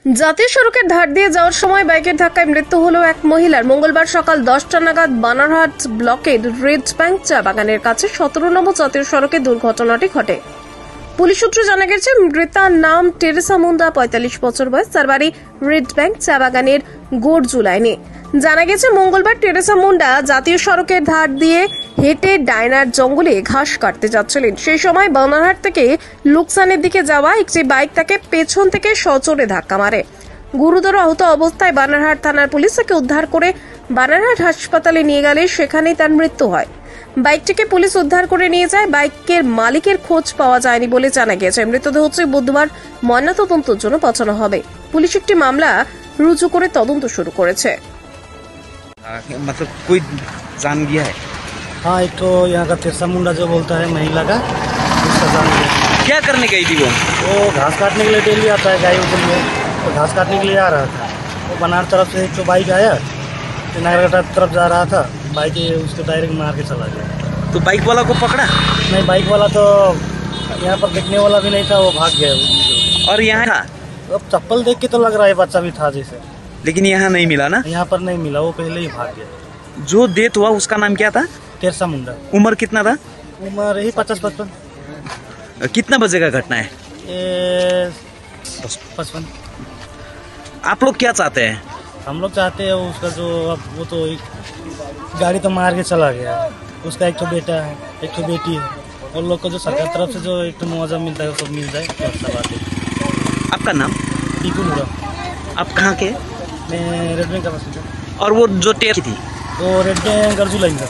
জাতীয় সড়কের ধার দিয়ে যাওয়ার সময় বাইকের ধাক্কায় মৃত্যু হলো এক মহিলার। মঙ্গলবার সকাল 10টা নাগাদ বানারহাট ব্লকের রেড ব্যাংক চা বাগানের কাছে 17 নম্বর জাতীয় সড়কে দুর্ঘটনাটি ঘটে। পুলিশ সূত্রে জানা গেছে, মৃতার নাম টেরেসা মুন্ডা, 45 বছর বয়স। তার বাড়ি রেড ব্যাংক চা বাগানের গোরজু লাইনে। জানা গেছে, মঙ্গলবার টেরেসা মুন্ডা জাতীয় সড়কের ধার দিয়ে হেঁটে ডায়নার জঙ্গলে ঘাস কাটতে যাচ্ছিলেন। সেই সময় বানারহাট থেকে লুকসানের দিকে যাওয়া একটি বাইক তাকে পেছন থেকে সজোরে ধাক্কা মারে। গুরুতর আহত অবস্থায় বানারহাট থানার পুলিশ তাকে উদ্ধার করে বানারহাট হাসপাতালে নিয়ে গেলে সেখানেই তার মৃত্যু হয়। বাইকটিকে পুলিশ উদ্ধার করে নিয়ে যায়। বাইকের মালিকের খোঁজ পাওয়া যায়নি বলে জানা গেছে। মৃতদেহটি বুধবার ময়নাতদন্তের জন্য পাঠানো হবে। পুলিশ একটি মামলা রুজু করে তদন্ত শুরু করেছে। मतलब कोई जान गया है? हाँ, एक तो यहाँ का टेरेसा मुंडा जो बोलता है महिला का, उसका जान गया। क्या करने गई थी वो घास काटने के लिए डेली आता है गायों के लिए, तो घास काटने के लिए आ रहा था। वो बनार तरफ से एक तो बाइक आया, तो नागरकटा तरफ जा रहा था, बाइक उसके डायरेक्ट मार के चला गया। तो बाइक वाला को पकड़ा? नहीं, बाइक वाला तो यहाँ पर देखने वाला भी नहीं था, वो भाग गया। और यहाँ था? अब चप्पल देख के तो लग रहा है बच्चा भी था जैसे, लेकिन यहाँ नहीं मिला ना? यहाँ पर नहीं मिला, वो पहले ही भाग गया। जो डेथ हुआ उसका नाम क्या था? टेरेसा मुंडा। उम्र कितना था? उम्र यही 50-55। कितना बजे का घटना है? 55। आप लोग क्या चाहते हैं? हम लोग चाहते हैं उसका जो, अब वो तो एक गाड़ी तो मार के चला गया। उसका एक तो बेटा है, एक तो बेटी है। और लोग को जो सरकार तरफ से जो एक तो मुआवजा मिलता है वो सब मिल जाए तो अच्छा बात है। आपका नाम? टीकू मुरा। आप कहाँ के? मैं रेड बैंक का बस। और वो जो टेर थी वो रेड बैंक गर्जू लाइन का।